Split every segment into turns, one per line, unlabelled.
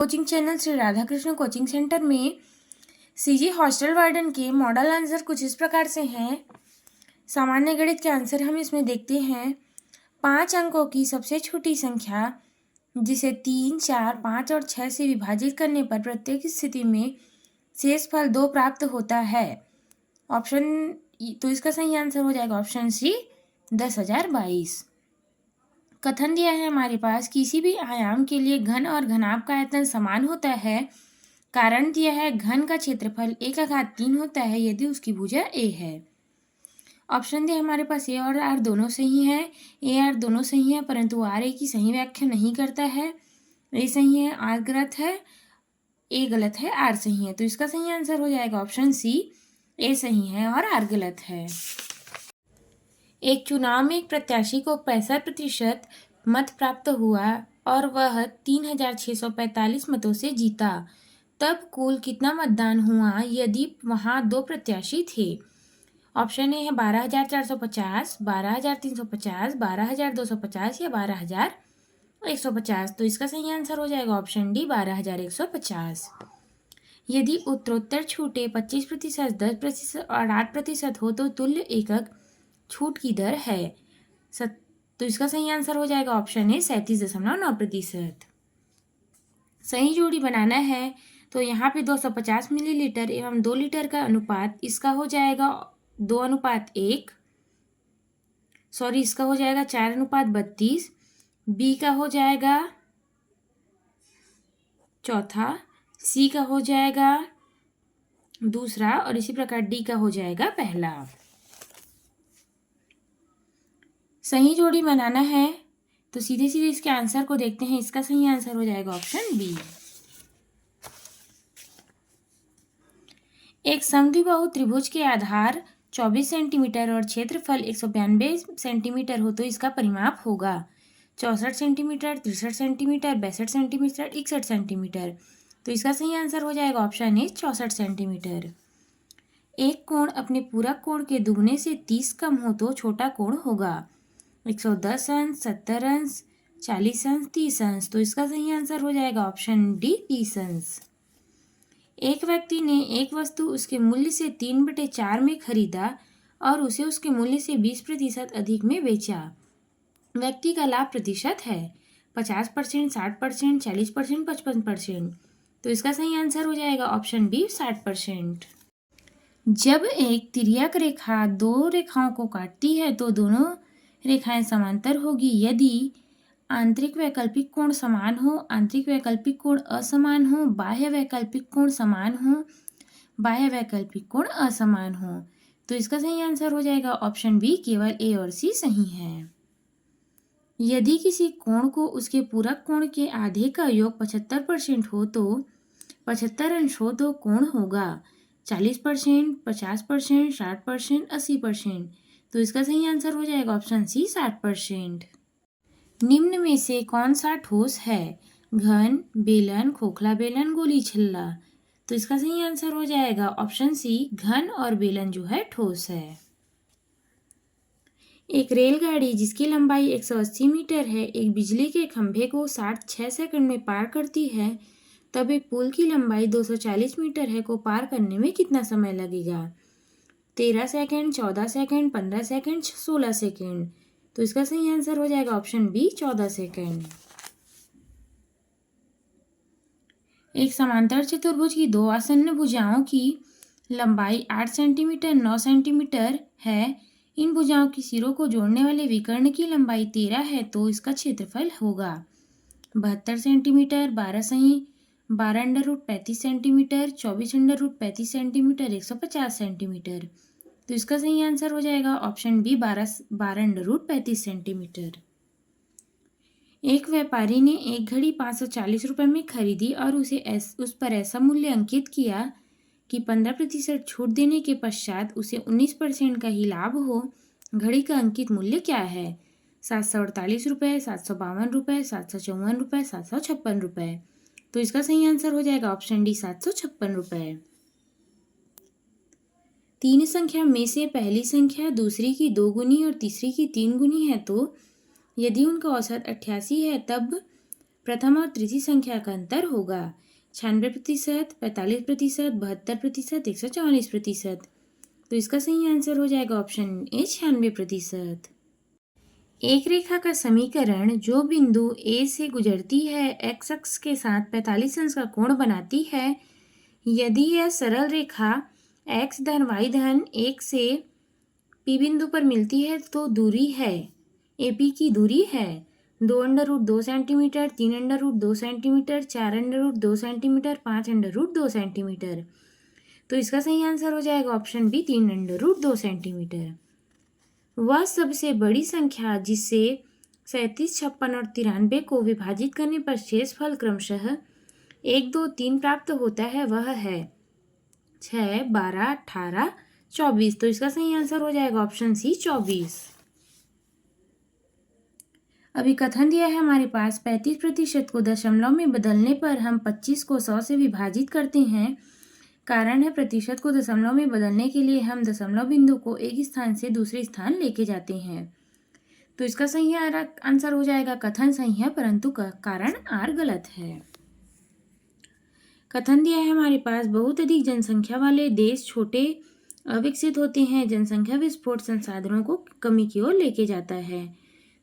Coaching channel Shri Radhakrishna coaching centre में CG hostel warden के model answer कुछ इस प्रकार से हैं। सामान्य गणित के आंसर हम इसमें देखते हैं। 5 अंकों की सबसे छोटी संख्या जिसे 3, 4, 5 और 6 से विभाजित करने पर प्रत्येक स्थिति में शेषफल 2 प्राप्त होता है। ऑप्शन तो इसका सही आंसर हो जाएगा ऑप्शन सी 10,022। कथन दिया है हमारे पास, किसी भी आयाम के लिए घन और घनाभ का आयतन समान होता है। कारण दिया है, घन का क्षेत्रफल 1/3 होता है यदि उसकी भुजा a है। ऑप्शन दिया हमारे पास ए और आर दोनों सही है। ए आर दोनों सही है, परंतु आर ए की सही व्याख्या नहीं करता है। ए सही है, आर गलत है, ए गलत है, आर सही है। तो इसका सही आंसर हो जाएगा ऑप्शन सी, ए सही है और आर गलत है। एक चुनाव में एक प्रत्याशी को 65% मत प्राप्त हुआ और वह 3,645 मतों से जीता। तब कुल कितना मतदान हुआ यदि वहां 2 प्रत्याशी थे? ऑप्शन ए है 12,450, 12,350, 12,250 या 12,150। तो इसका सही आंसर हो जाएगा ऑप्शन डी 12,150। यदि उत्तरोत्तर छूटे 25%, 10% और 8% हो तो तुल्य एकक छूट की दर है। तो इसका सही आंसर हो जाएगा ऑप्शन ए 37.9%। सही जोड़ी बनाना है तो यहाँ पे 250 मिलीलीटर एवं 2 लीटर का अनुपात, इसका हो जाएगा 2:1। इसका हो जाएगा 4:32। बी का हो जाएगा चौथा, सी का हो जाएगा दूसरा और इसी प्रकार डी का हो जाएगा पहला। सही जोड़ी बनाना है तो सीधे सीधे इसके आंसर को देखते हैं। इसका सही आंसर हो जाएगा ऑप्शन बी। एक समद्विबाहु त्रिभुज के आधार 24 सेंटीमीटर और क्षेत्रफल 192 सेंटीमीटर हो तो इसका परिमाप होगा 64 सेंटीमीटर, 63 सेंटीमीटर, 62 सेंटीमीटर, 61 सेंटीमीटर। तो इसका सही आंसर हो जाएगा ऑप्शन ए 64 सेंटीमीटर। एक कोण अपने पूरक कोण के दुगने से 30 कम हो तो छोटा कोण होगा 110 अंश, 70 अंश, 40 अंश, 30 अंश। तो इसका सही आंसर हो जाएगा ऑप्शन डी 30 अंश। एक व्यक्ति ने एक वस्तु उसके मूल्य से 3/4 में खरीदा और उसे उसके मूल्य से 20% अधिक में बेचा। व्यक्ति का लाभ प्रतिशत है 50%, 60%, 40%, 55%। तो इसका सही आंसर हो जाएगा ऑप्शन बी 60%। जब एक तिर्यक रेखा 2 रेखाओं को काटती है तो दोनों रेखाएं समांतर होगी यदि आंतरिक वैकल्पिक कोण समान हो, आंतरिक वैकल्पिक कोण असमान हो, बाह्य वैकल्पिक कोण समान हो, बाह्य वैकल्पिक कोण असमान हो। तो इसका सही आंसर हो जाएगा ऑप्शन बी, केवल ए और सी सही है। यदि किसी कोण को उसके पूरक कोण के आधे का योग 75% हो तो 75 अंश हो तो कोण होगा 40%, 50%, 60%, 80%। तो इसका सही आंसर हो जाएगा ऑप्शन सी 60%। निम्न में से कौन सा ठोस है? घन, बेलन, खोखला बेलन, गोली छल्ला। तो इसका सही आंसर हो जाएगा ऑप्शन सी, घन और बेलन जो है ठोस है। एक रेलगाड़ी जिसकी लंबाई 180 मीटर है एक बिजली के खंभे को 6 सेकंड में पार करती है, तब एक पुल की लंबाई 240 मीटर है को पार करने में कितना समय लगेगा? 13 सेकंड, 14 सेकंड, 15 सेकंड, 16 सेकंड। तो इसका सही आंसर हो जाएगा ऑप्शन बी 14 सेकंड। एक समांतर चतुर्भुज की 2 आसन्न भुजाओं की लंबाई 8 सेंटीमीटर, 9 सेंटीमीटर है। इन भुजाओं की सिरों को जोड़ने वाले विकर्ण की लंबाई 13 है तो इसका क्षेत्रफल होगा 72 सेंटीमीटर, 12 सही, 12√35 सेंटीमीटर, 24√35 सेंटीमीटर, 150 सेंटीमीटर। तो इसका सही आंसर हो जाएगा ऑप्शन बी 12√35 सेंटीमीटर। एक व्यापारी ने एक घड़ी 540 रुपये में खरीदी और उस पर ऐसा मूल्य अंकित किया कि 15% छूट देने के पश्चात उसे 19% का ही लाभ हो। घड़ी का अंकित मूल्य क्या है? 748 रुपये, 752 रुपये, 754 रुपये, 756 रुपये। तो इसका सही आंसर हो जाएगा ऑप्शन डी 756 रुपये। 3 संख्या में से पहली संख्या दूसरी की 2 गुनी और तीसरी की 3 गुनी है तो यदि उनका औसत 88 है तब प्रथम और तृतीय संख्या का अंतर होगा 96%, 45%, 72%, 144%। तो इसका सही आंसर हो जाएगा ऑप्शन ए 96%। एक रेखा का समीकरण जो बिंदु ए से गुजरती है एक्स अक्ष के साथ 45 अंश का कोण बनाती है, यदि यह सरल रेखा x धन y धन 1 से P बिंदु पर मिलती है तो दूरी है AP की दूरी है 2√2 सेंटीमीटर, 3√2 सेंटीमीटर, 4√2 सेंटीमीटर, 5√2 सेंटीमीटर। तो इसका सही आंसर हो जाएगा ऑप्शन बी 3√2 सेंटीमीटर। वह सबसे बड़ी संख्या जिससे 37, 56 और 93 को विभाजित करने पर शेषफल क्रमशः 1, 2, 3 प्राप्त होता है वह है 6, 12, 18, 24। तो इसका सही आंसर हो जाएगा ऑप्शन सी 24। अभी कथन दिया है हमारे पास 35% को दशमलव में बदलने पर हम 25 को 100 से विभाजित करते हैं। कारण है प्रतिशत को दशमलव में बदलने के लिए हम दशमलव बिंदु को एक स्थान से दूसरे स्थान लेके जाते हैं। तो इसका सही आंसर हो जाएगा कथन सही है परंतु कारण आर गलत है। कथन दिया है हमारे पास बहुत अधिक जनसंख्या वाले देश छोटे अविकसित होते हैं। जनसंख्या विस्फोट संसाधनों को कमी की ओर लेके जाता है।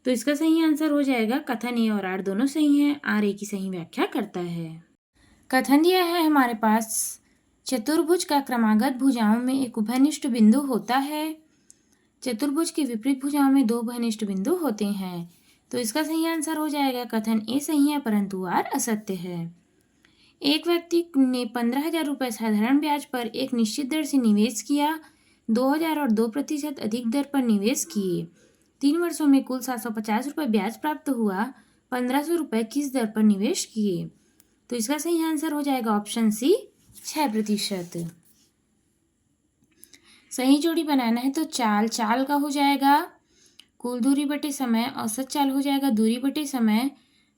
तो इसका सही आंसर हो जाएगा कथन ए और आर दोनों सही हैं। आर ए की सही व्याख्या करता है। कथन दिया है हमारे पास चतुर्भुज का क्रमागत भुजाओं में एक उभयनिष्ठ बिंदु होता है। चतुर्भुज के विपरीत भुजाओं में दो उभयनिष्ठ बिंदु होते हैं। तो इसका सही आंसर हो जाएगा कथन ए सही है परंतु आर असत्य है। एक व्यक्ति ने 15,000 रुपये साधारण ब्याज पर एक निश्चित दर से निवेश किया। 2,000 और 2% अधिक दर पर निवेश किए। 3 वर्षों में कुल 750 रुपये ब्याज प्राप्त हुआ। 1,500 रुपये किस दर पर निवेश किए? तो इसका सही आंसर हो जाएगा ऑप्शन सी 6%। सही जोड़ी बनाना है तो चाल का हो जाएगा कुल दूरी बटे समय, औसत चाल हो जाएगा दूरी बटे समय,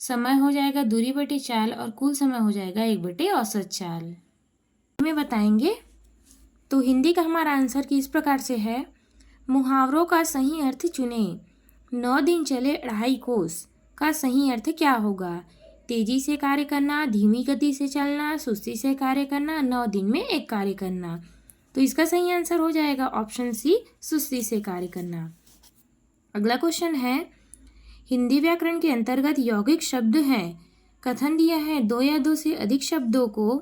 समय हो जाएगा दूरी बटे चाल और कुल समय हो जाएगा 1 बटे औसत चाल। में बताएंगे तो हिंदी का हमारा आंसर किस प्रकार से है। मुहावरों का सही अर्थ चुने। 9 दिन चले 2.5 कोस का सही अर्थ क्या होगा? तेजी से कार्य करना, धीमी गति से चलना, सुस्ती से कार्य करना, 9 दिन में एक कार्य करना। तो इसका सही आंसर हो जाएगा ऑप्शन सी सुस्ती से कार्य करना। अगला क्वेश्चन है हिंदी व्याकरण के अंतर्गत यौगिक शब्द हैं। कथन दिया है 2 या 2 से अधिक शब्दों को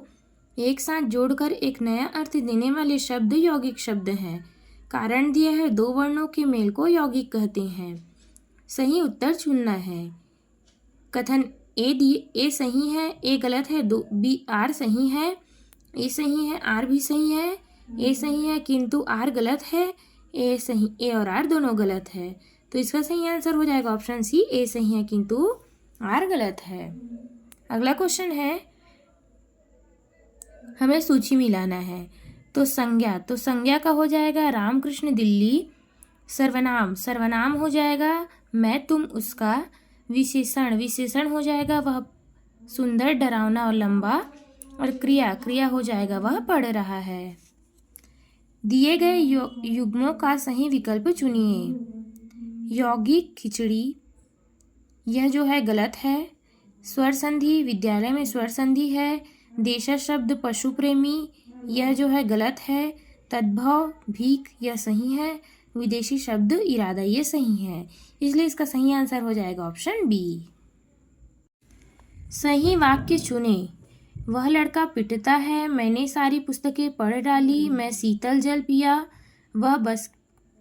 एक साथ जोड़कर एक नया अर्थ देने वाले शब्द यौगिक शब्द हैं। कारण दिया है 2 वर्णों के मेल को यौगिक कहते हैं। सही उत्तर चुनना है। कथन ए सही है, ए गलत है, बी आर सही है, ए सही है, आर भी सही है, ए सही है किंतु आर गलत है, ए सही, ए और आर दोनों गलत है। तो इसका सही आंसर हो जाएगा ऑप्शन सी ए सही है किंतु आर गलत है। अगला क्वेश्चन है हमें सूची मिलाना है तो संज्ञा का हो जाएगा रामकृष्ण दिल्ली। सर्वनाम हो जाएगा मैं तुम उसका। विशेषण हो जाएगा वह सुंदर डरावना और लंबा। और क्रिया हो जाएगा वह पढ़ रहा है। दिए गए युग्मों का सही विकल्प चुनिए। यौगिक खिचड़ी यह जो है गलत है। स्वर संधि विद्यालय में स्वर संधि है। देशज शब्द पशु प्रेमी यह जो है गलत है। तद्भव भीख यह सही है। विदेशी शब्द इरादा ये सही है, इसलिए इसका सही आंसर हो जाएगा ऑप्शन बी। सही वाक्य चुने। वह लड़का पिटता है, मैंने सारी पुस्तकें पढ़ डाली, मैं शीतल जल पिया, वह बस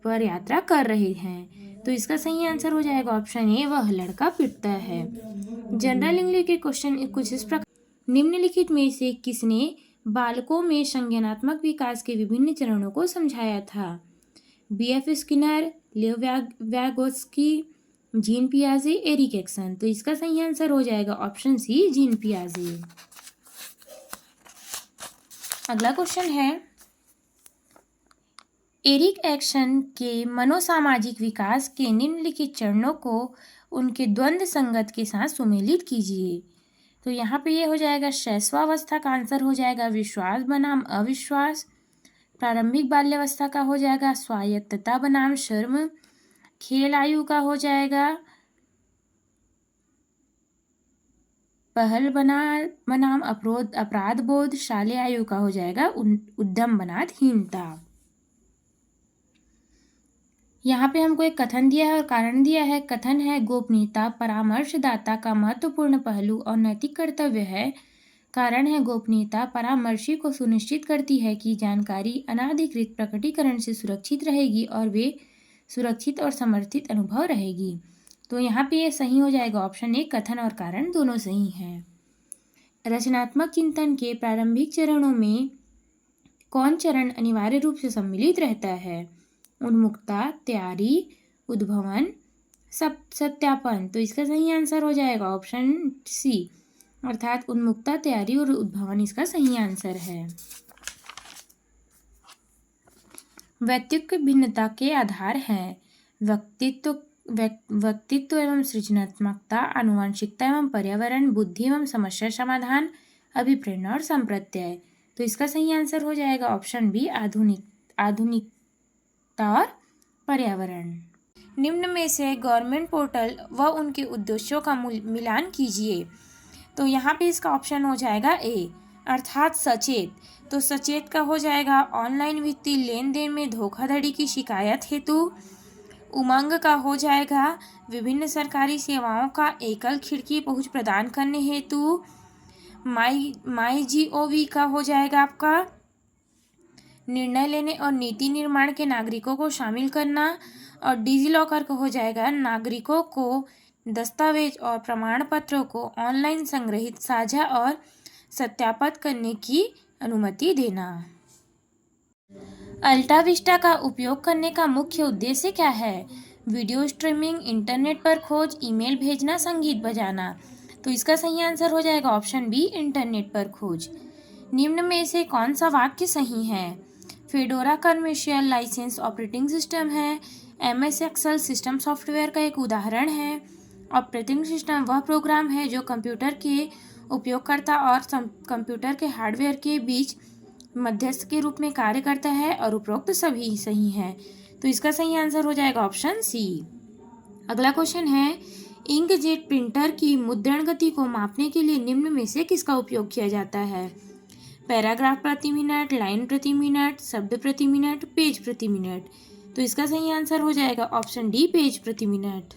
पर यात्रा कर रहे हैं। तो इसका सही आंसर हो जाएगा ऑप्शन ए वह लड़का पिटता है। जनरल इंग्लिश के क्वेश्चन कुछ इस प्रकार। निम्नलिखित में से किसने बालकों में संज्ञानात्मक विकास के विभिन्न चरणों को समझाया था? B.F. स्किनर, लेव वैगोत्स्की, जीन पियाजे, एरिक एक्सन। तो इसका सही आंसर हो जाएगा ऑप्शन सी जीन पियाजे। अगला क्वेश्चन है एरिक एक्सन के मनोसामाजिक विकास के निम्नलिखित चरणों को उनके द्वंद्व संगत के साथ सुमेलित कीजिए। तो यहाँ पे ये हो जाएगा शैशवावस्था का आंसर हो जाएगा विश्वास बनाम अविश्वास। प्रारंभिक बाल्यावस्था का हो जाएगा स्वायत्तता बनाम शर्म। खेल आयु का हो जाएगा पहल बनाम अपराध बोध, शालेय आयु का हो जाएगा उद्यम बनातहीनता। यहाँ पे हमको एक कथन दिया है और कारण दिया है। कथन है गोपनीयता परामर्शदाता का महत्वपूर्ण पहलू और नैतिक कर्तव्य है। कारण है गोपनीयता परामर्शी को सुनिश्चित करती है कि जानकारी अनाधिकृत प्रकटीकरण से सुरक्षित रहेगी और वे सुरक्षित और समर्थित अनुभव रहेगी। तो यहाँ पे ये सही हो जाएगा ऑप्शन ए, कथन और कारण दोनों सही हैं। रचनात्मक चिंतन के प्रारंभिक चरणों में कौन चरण अनिवार्य रूप से सम्मिलित रहता है? उन्मुखता, तैयारी, उद्भवन, सत्यापन। तो इसका सही आंसर हो जाएगा ऑप्शन सी, अर्थात उन्मुखता, तैयारी और उद्भवन इसका सही आंसर है। व्यक्तित्व भिन्नता के आधार हैं। व्यक्तित्व एवं सृजनात्मकता, आनुवंशिकता एवं पर्यावरण, बुद्धि एवं समस्या समाधान, अभिप्रेरणा और संप्रत्यय। तो इसका सही आंसर हो जाएगा ऑप्शन बी, आधुनिकता और पर्यावरण। निम्न में से गवर्नमेंट पोर्टल व उनके उद्देश्यों का मिलान कीजिए। तो यहाँ पे इसका ऑप्शन हो जाएगा ए, अर्थात सचेत। तो सचेत का हो जाएगा ऑनलाइन वित्तीय लेन देन में धोखाधड़ी की शिकायत हेतु। उमंग का हो जाएगा विभिन्न सरकारी सेवाओं का एकल खिड़की पहुंच प्रदान करने हेतु। MyGov का हो जाएगा आपका निर्णय लेने और नीति निर्माण के नागरिकों को शामिल करना। और डिजिलॉकर का हो जाएगा नागरिकों को दस्तावेज और प्रमाण पत्रों को ऑनलाइन संग्रहित, साझा और सत्यापित करने की अनुमति देना। अल्टा विस्टा का उपयोग करने का मुख्य उद्देश्य क्या है? वीडियो स्ट्रीमिंग, इंटरनेट पर खोज, ईमेल भेजना, संगीत बजाना। तो इसका सही आंसर हो जाएगा ऑप्शन बी, इंटरनेट पर खोज। निम्न में से कौन सा वाक्य सही है? Fedora commercial license operating system है। MS एक्सेल सिस्टम सॉफ्टवेयर का एक उदाहरण है। ऑपरेटिंग सिस्टम वह प्रोग्राम है जो कंप्यूटर के उपयोगकर्ता और कंप्यूटर के हार्डवेयर के बीच मध्यस्थ के रूप में कार्य करता है और उपरोक्त सभी सही हैं। तो इसका सही आंसर हो जाएगा ऑप्शन सी। अगला क्वेश्चन है इंकजेट प्रिंटर की मुद्रण गति को मापने के लिए निम्न में से किसका उपयोग किया जाता है? पैराग्राफ प्रति मिनट, लाइन प्रति मिनट, शब्द प्रति मिनट, पेज प्रति मिनट। तो इसका सही आंसर हो जाएगा ऑप्शन डी, पेज प्रति मिनट।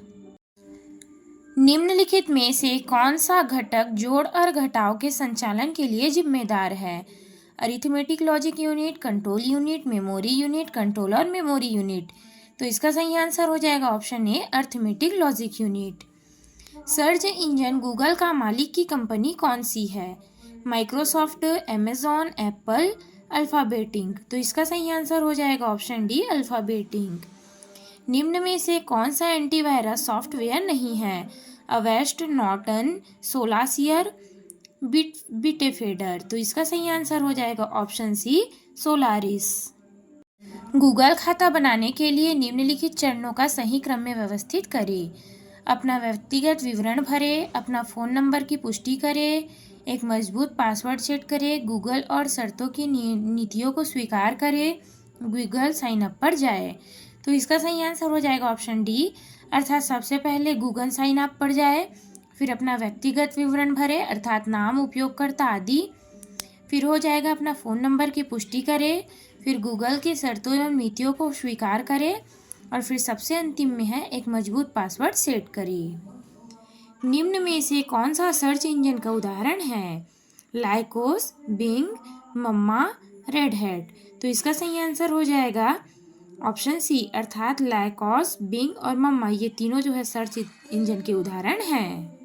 निम्नलिखित में से कौन सा घटक जोड़ और घटाव के संचालन के लिए जिम्मेदार है? Arithmetic logic unit, control unit, memory unit, control और मेमोरी यूनिट। तो इसका सही आंसर हो जाएगा option A, arithmetic logic unit. Search engine Google का मालिक की कंपनी कौन सी है? Microsoft, Amazon, Apple, Alphabet Inc. तो इसका सही आंसर हो जाएगा ऑप्शन डी, अल्फाबेट इंक। निम्न में से कौन सा एंटीवायरस सॉफ्टवेयर नहीं है? अवेस्ट, नॉर्टन, सोलासियर, बिटेफेडर। तो इसका सही आंसर हो जाएगा ऑप्शन सी, सोलारिस। गूगल खाता बनाने के लिए निम्नलिखित चरणों का सही क्रम में व्यवस्थित करें। अपना व्यक्तिगत विवरण भरें, अपना फ़ोन नंबर की पुष्टि करें, एक मजबूत पासवर्ड सेट करें, गूगल और शर्तों की नीतियों को स्वीकार करें, गूगल साइन अप पर जाए। तो इसका सही आंसर हो जाएगा ऑप्शन डी, अर्थात सबसे पहले गूगल साइन अप पर जाए, फिर अपना व्यक्तिगत विवरण भरे अर्थात नाम, उपयोगकर्ता आदि, फिर हो जाएगा अपना फ़ोन नंबर की पुष्टि करें, फिर गूगल की शर्तों एवं नीतियों को स्वीकार करें और फिर सबसे अंतिम में है एक मजबूत पासवर्ड सेट करें। निम्न में से कौन सा सर्च इंजन का उदाहरण है? लाइकोस, बिंग, मम्मा, रेड हैट। तो इसका सही आंसर हो जाएगा ऑप्शन सी, अर्थात लाइकोस, बिंग और मम्मा ये तीनों जो है सर्च इंजन के उदाहरण हैं।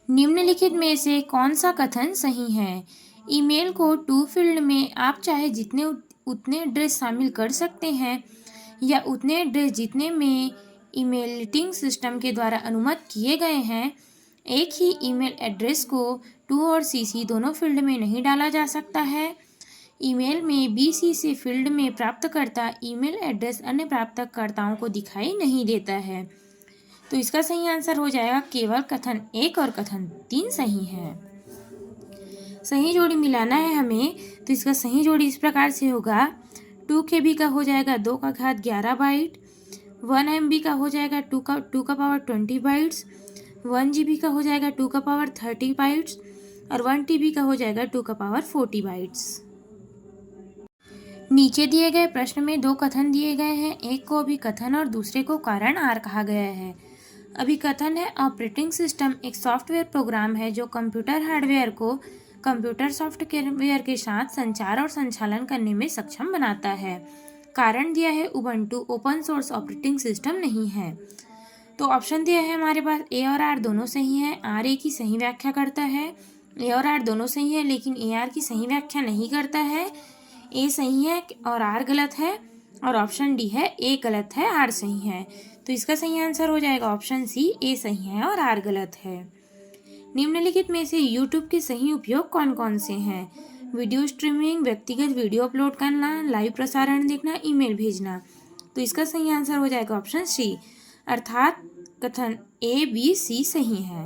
निम्नलिखित में से कौन सा कथन सही है? ईमेल को टू फील्ड में आप चाहे जितने उतने एड्रेस शामिल कर सकते हैं या उतने एड्रेस जितने में ईमेलिंग सिस्टम के द्वारा अनुमत किए गए हैं। एक ही ईमेल एड्रेस को टू और सीसी दोनों फील्ड में नहीं डाला जा सकता है। ईमेल में BCC फील्ड में प्राप्तकर्ता ईमेल एड्रेस अन्य प्राप्तकर्ताओं को दिखाई नहीं देता है। तो इसका सही आंसर हो जाएगा केवल कथन 1 और कथन 3 सही है। सही जोड़ी मिलाना है हमें, तो इसका सही जोड़ी इस प्रकार से होगा 2 KB का हो जाएगा 2 का घात 11 बाइट, 1 MB का हो जाएगा 2 का पावर 20 बाइट्स, 1 GB का हो जाएगा 2 का पावर 30 बाइट्स और 1 TB का हो जाएगा 2 का पावर 40 बाइट्स। नीचे दिए गए प्रश्न में 2 कथन दिए गए हैं, एक को अभिकथन और दूसरे को कारण आर कहा गया है। अभिकथन है ऑपरेटिंग सिस्टम एक सॉफ्टवेयर प्रोग्राम है जो कंप्यूटर हार्डवेयर को कंप्यूटर सॉफ्टवेयर के साथ संचार और संचालन करने में सक्षम बनाता है। कारण दिया है Ubuntu open source operating system नहीं है। तो ऑप्शन दिया है हमारे पास ए और आर दोनों सही है। आर ए की सही व्याख्या करता है, ए और आर दोनों सही है, लेकिन ए आर की सही व्याख्या नहीं करता है। ए सही है और आर गलत है, और ऑप्शन डी है ए गलत है आर सही है। तो इसका सही आंसर हो जाएगा ऑप्शन सी, ए सही है और आर गलत है। निम्नलिखित में से यूट्यूब के सही उपयोग कौन कौन से हैं? वीडियो स्ट्रीमिंग, व्यक्तिगत वीडियो अपलोड करना, लाइव प्रसारण देखना, ईमेल भेजना। तो इसका सही आंसर हो जाएगा ऑप्शन सी, अर्थात कथन ए बी सी सही है।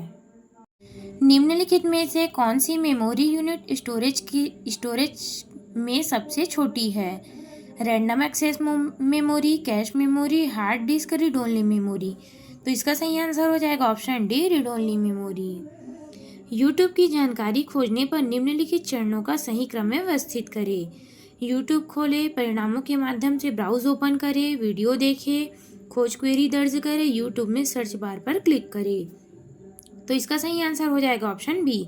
निम्नलिखित में से कौन सी मेमोरी यूनिट स्टोरेज में सबसे छोटी है? Random access memory, cache memory, hard disk, read only memory. तो इसका सही आंसर हो जाएगा option D, read only memory. YouTube की जानकारी खोजने पर निम्नलिखित चरणों का सही क्रम में व्यवस्थित करें। यूट्यूब खोले, परिणामों के माध्यम से ब्राउज ओपन करें, वीडियो देखें, खोज क्वेरी दर्ज करें, यूट्यूब में सर्च बार पर क्लिक करें। तो इसका सही आंसर हो जाएगा ऑप्शन बी,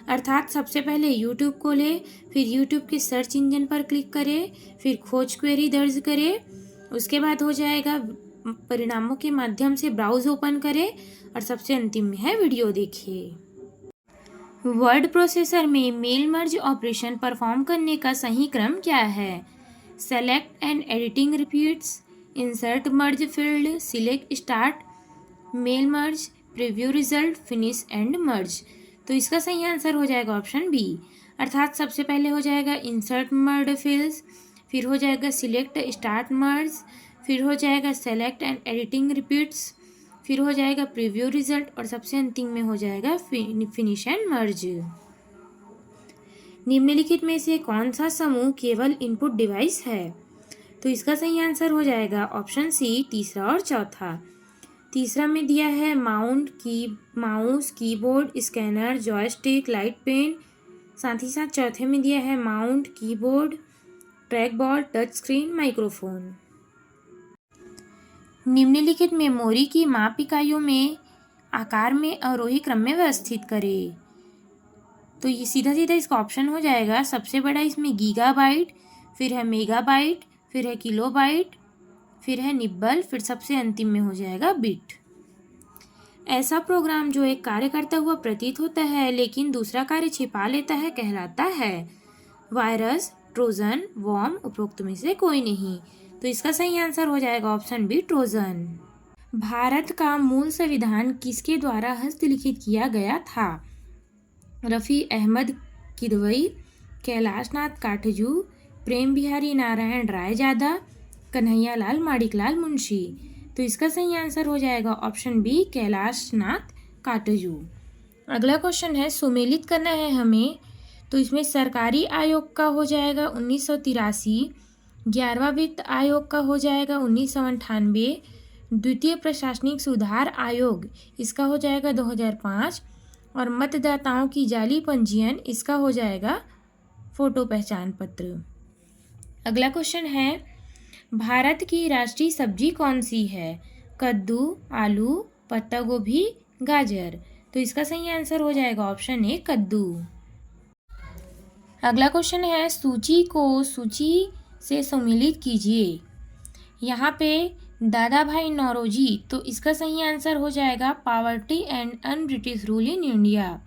अर्थात सबसे पहले यूट्यूब खोले, फिर यूट्यूब के सर्च इंजन पर क्लिक करें, फिर खोज क्वेरी दर्ज करें, उसके बाद हो जाएगा परिणामों के माध्यम से ब्राउज ओपन करें, और सबसे अंतिम में है वीडियो देखिए। वर्ड प्रोसेसर में मेल मर्ज ऑपरेशन परफॉर्म करने का सही क्रम क्या है? Select and editing repeats, insert merge field, select start, mail merge, preview result, finish and merge. तो इसका सही आंसर हो जाएगा ऑप्शन बी, अर्थात सबसे पहले हो जाएगा इंसर्ट मर्ज फील्ड्स, फिर हो जाएगा सिलेक्ट स्टार्ट मर्ज, फिर हो जाएगा सेलेक्ट एंड एडिटिंग रिपीट्स, फिर हो जाएगा प्रीव्यू रिजल्ट, और सबसे अंतिम में हो जाएगा फिनिश एंड मर्ज। निम्नलिखित में से कौन सा समूह केवल इनपुट डिवाइस है? तो इसका सही आंसर हो जाएगा ऑप्शन सी, तीसरा और चौथा। तीसरा में दिया है mouse, keyboard, scanner, joystick, light pen. साथ ही साथ चौथे में दिया है mount, keyboard, track ball, touch screen, microphone. निम्नलिखित मेमोरी की माप इकाइयों में आकार में अवरोही क्रम में व्यवस्थित करें। तो ये सीधा सीधा इसका ऑप्शन हो जाएगा, सबसे बड़ा इसमें गीगाबाइट, फिर है मेगाबाइट, फिर है किलोबाइट, फिर है निब्बल, फिर सबसे अंतिम में हो जाएगा बिट। ऐसा प्रोग्राम जो एक कार्य करता हुआ प्रतीत होता है लेकिन दूसरा कार्य छिपा लेता है कहलाता है वायरस, ट्रोजन, वॉर्म, उपरोक्त में से कोई नहीं। तो इसका सही आंसर हो जाएगा ऑप्शन बी, ट्रोजन। भारत का मूल संविधान किसके द्वारा हस्तलिखित किया गया था? रफ़ी अहमद किदवई, कैलाशनाथ काटजू, प्रेम बिहारी नारायण रायजादा, कन्हैयालाल माणिकलाल मुंशी। तो इसका सही आंसर हो जाएगा ऑप्शन बी, कैलाशनाथ काटजू। अगला क्वेश्चन है, सुमेलित करना है हमें। तो इसमें सरकारी आयोग का हो जाएगा 1983, 11वां वित्त आयोग का हो जाएगा 1998, द्वितीय प्रशासनिक सुधार आयोग इसका हो जाएगा 2005, और मतदाताओं की जाली पंजीयन इसका हो जाएगा फोटो पहचान पत्र। अगला क्वेश्चन है, भारत की राष्ट्रीय सब्जी कौन सी है? कद्दू, आलू, पत्ता गोभी, गाजर। तो इसका सही आंसर हो जाएगा ऑप्शन ए, कद्दू। अगला क्वेश्चन है, सूची को सूची से सम्मिलित कीजिए। यहाँ पे दादा भाई नौरोजी, तो इसका सही आंसर हो जाएगा poverty and un British rule in India.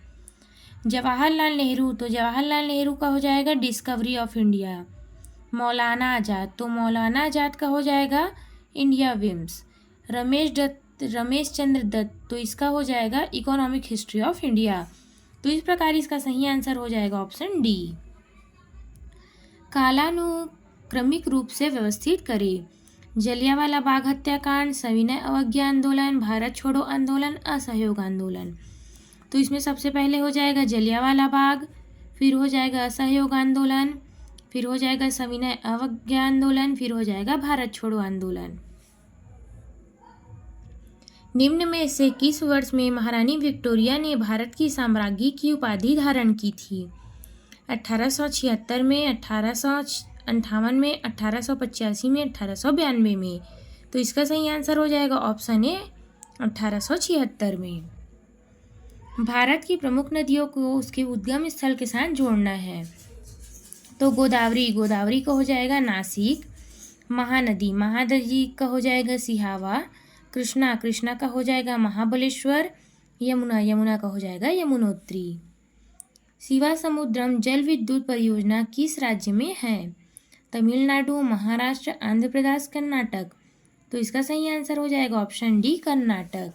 Jawaharlal Nehru, तो जवाहरलाल नेहरू का हो जाएगा डिस्कवरी ऑफ इंडिया। मौलाना आज़ाद, तो मौलाना आज़ाद का हो जाएगा इंडिया विम्स। रमेश चंद्र दत्त, तो इसका हो जाएगा इकोनॉमिक हिस्ट्री ऑफ इंडिया। तो इस प्रकार इसका सही आंसर हो जाएगा ऑप्शन डी। कालानुक्रमिक रूप से व्यवस्थित करें। जलियांवाला बाग हत्याकांड, सविनय अवज्ञा आंदोलन, भारत छोड़ो आंदोलन, असहयोग आंदोलन। तो इसमें सबसे पहले हो जाएगा जलियांवाला बाग, फिर हो जाएगा असहयोग आंदोलन, फिर हो जाएगा सविनय अवज्ञा आंदोलन, फिर हो जाएगा भारत छोड़ो आंदोलन। निम्न में से किस वर्ष में महारानी विक्टोरिया ने भारत की साम्राज्ञी की उपाधि धारण की थी? 1876 में, 1858 में, 1885 में, 1892 में। तो इसका सही आंसर हो जाएगा ऑप्शन ए 1876 में। भारत की प्रमुख नदियों को उसके उद्गम स्थल के साथ जोड़ना है। तो गोदावरी का हो जाएगा नासिक। महानदी का हो जाएगा सिहावा। कृष्णा का हो जाएगा महाबलेश्वर। यमुना का हो जाएगा यमुनोत्री। शिवा समुद्रम जल विद्युत परियोजना किस राज्य में है? तमिलनाडु, महाराष्ट्र, आंध्र प्रदेश, कर्नाटक। तो इसका सही आंसर हो जाएगा ऑप्शन डी कर्नाटक।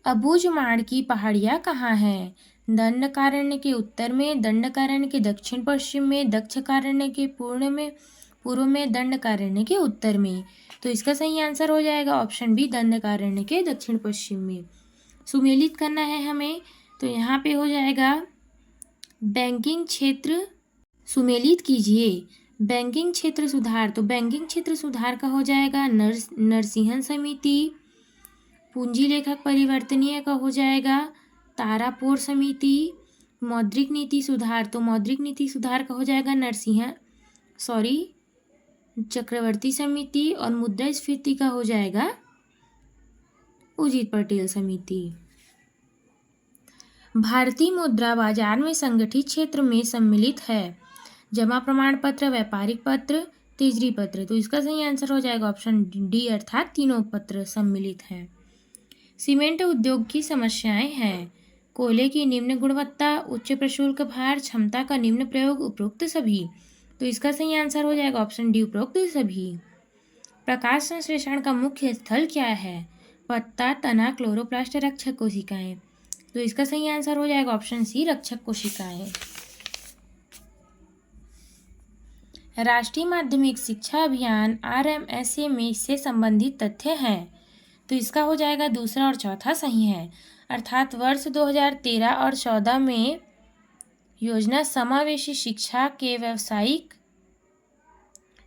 अबुझमाड़ की पहाड़ियाँ कहाँ हैं? दंडकारण्य के उत्तर में, दंडकारण्य के दक्षिण पश्चिम में, दक्षकारण्य के पूर्व में, दंडकारण्य के उत्तर में। तो इसका सही आंसर हो जाएगा ऑप्शन बी दंडकारण्य के दक्षिण पश्चिम में। सुमेलित करना है हमें, तो यहाँ पे हो जाएगा बैंकिंग क्षेत्र सुमेलित कीजिए। बैंकिंग क्षेत्र सुधार, तो बैंकिंग क्षेत्र सुधार का हो जाएगा नरसिंहन समिति। पूंजी लेखक परिवर्तनीय का हो जाएगा तारापुर समिति। मौद्रिक नीति सुधार, तो मौद्रिक नीति सुधार का हो जाएगा चक्रवर्ती समिति। और मुद्रास्फीति का हो जाएगा उजित पटेल समिति। भारतीय मुद्रा बाजार में संगठित क्षेत्र में सम्मिलित है जमा प्रमाण पत्र, व्यापारिक पत्र, तिजरी पत्र। तो इसका सही आंसर हो जाएगा ऑप्शन डी अर्थात तीनों पत्र सम्मिलित हैं। सीमेंट उद्योग की समस्याएं हैं। कोयले की निम्न गुणवत्ता, उच्च प्रशुल्क भार, क्षमता का निम्न प्रयोग, उपरोक्त सभी। तो इसका सही आंसर हो जाएगा ऑप्शन डी उपरोक्त सभी। प्रकाश संश्लेषण का मुख्य स्थल क्या है? पत्ता, तना, क्लोरोप्लास्ट, रक्षक कोशिकाएं। तो इसका सही आंसर हो जाएगा ऑप्शन सी रक्षक कोशिकाएं। राष्ट्रीय माध्यमिक शिक्षा अभियान RMSA में से संबंधित तथ्य हैं। तो इसका हो जाएगा दूसरा और चौथा सही है। अर्थात वर्ष 2013 और 14 में योजना समावेशी शिक्षा के व्यावसायिक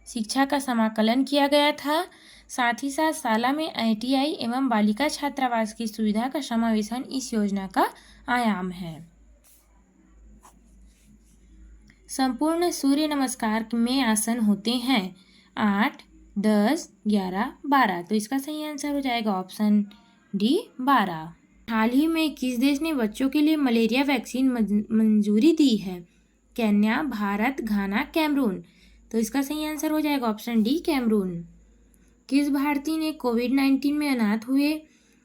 शिक्षा का समाकलन किया गया था। साथ ही साथ शाला में ITI एवं बालिका छात्रावास की सुविधा का समावेशन इस योजना का आयाम है। संपूर्ण सूर्य नमस्कार में आसन होते हैं 8, 10, 11, 12। तो इसका सही आंसर हो जाएगा ऑप्शन डी 12। हाल ही में किस देश ने बच्चों के लिए मलेरिया वैक्सीन मंजूरी दी है? केन्या, भारत, घाना, कैमरून। तो इसका सही आंसर हो जाएगा ऑप्शन डी कैमरून। किस भारतीय ने कोविड-19 में अनाथ हुए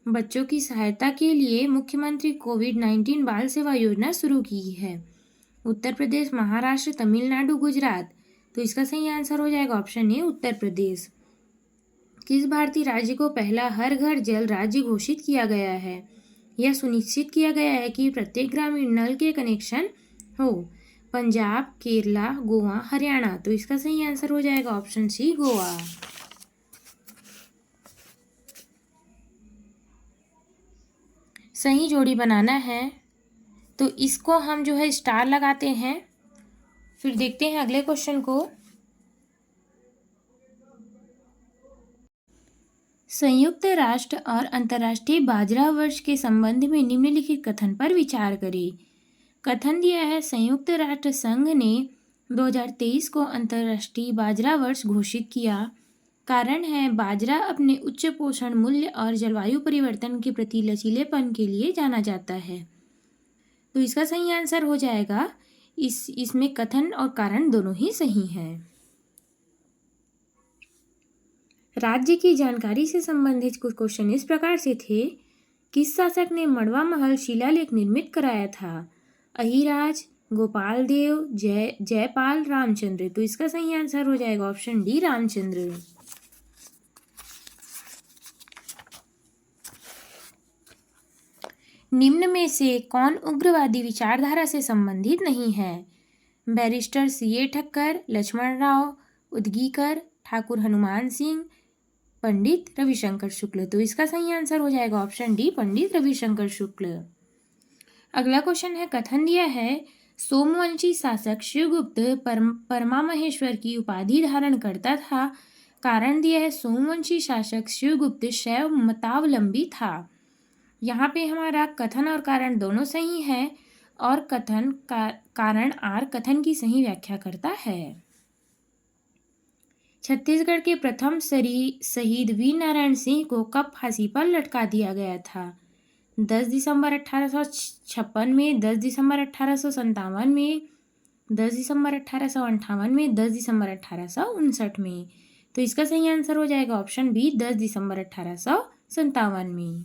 बच्चों की सहायता के लिए मुख्यमंत्री कोविड-19 बाल सेवा योजना शुरू की है? उत्तर प्रदेश, महाराष्ट्र, तमिलनाडु, गुजरात। तो इसका सही आंसर हो जाएगा ऑप्शन ए उत्तर प्रदेश। किस भारतीय राज्य को पहला हर घर जल राज्य घोषित किया गया है? यह सुनिश्चित किया गया है कि प्रत्येक ग्रामीण नल के कनेक्शन हो? पंजाब, केरला, गोवा, हरियाणा। तो इसका सही आंसर हो जाएगा ऑप्शन सी गोवा। सही जोड़ी बनाना है, तो इसको हम जो है स्टार लगाते हैं। फिर देखते हैं अगले क्वेश्चन को। संयुक्त राष्ट्र और अंतर्राष्ट्रीय बाजरा वर्ष के संबंध में निम्नलिखित कथन पर विचार करें। कथन दिया है संयुक्त राष्ट्र संघ ने 2023 को अंतर्राष्ट्रीय बाजरा वर्ष घोषित किया। कारण है बाजरा अपने उच्च पोषण मूल्य और जलवायु परिवर्तन के प्रति लचीलेपन के लिए जाना जाता है। तो इसका सही आंसर हो जाएगा इसमें कथन और कारण दोनों ही सही हैं। राज्य की जानकारी से संबंधित कुछ क्वेश्चन इस प्रकार से थे। किस शासक ने मड़वा महल शिलालेख निर्मित कराया था? अहिराज, गोपाल देव, जयपाल, रामचंद्र। तो इसका सही आंसर हो जाएगा ऑप्शन डी रामचंद्र। निम्न में से कौन उग्रवादी विचारधारा से संबंधित नहीं है? Barrister CA Thakkar, Lakshman Rao उदगीकर, Thakur Hanuman Singh, Pandit Ravishankar Shukla. तो इसका सही आंसर हो जाएगा ऑप्शन डी पंडित रविशंकर शुक्ल। अगला क्वेश्चन है, कथन दिया है सोमवंशी शासक शिवगुप्त परमामहेश्वर की उपाधि धारण करता था। कारण दिया है सोमवंशी शासक शिवगुप्त शैव मतावलंबी था। यहाँ पे हमारा कथन और कारण दोनों सही है और कारण आर कथन की सही व्याख्या करता है। छत्तीसगढ़ के प्रथम शहीद वीर नारायण सिंह को कब फांसी पर लटका दिया गया था? 10 दिसंबर 1856 में, 10 दिसंबर 1857 में, 10 दिसंबर 1858 में, 10 दिसंबर 1859 में। तो इसका सही आंसर हो जाएगा ऑप्शन बी, 10 दिसंबर 1857 में।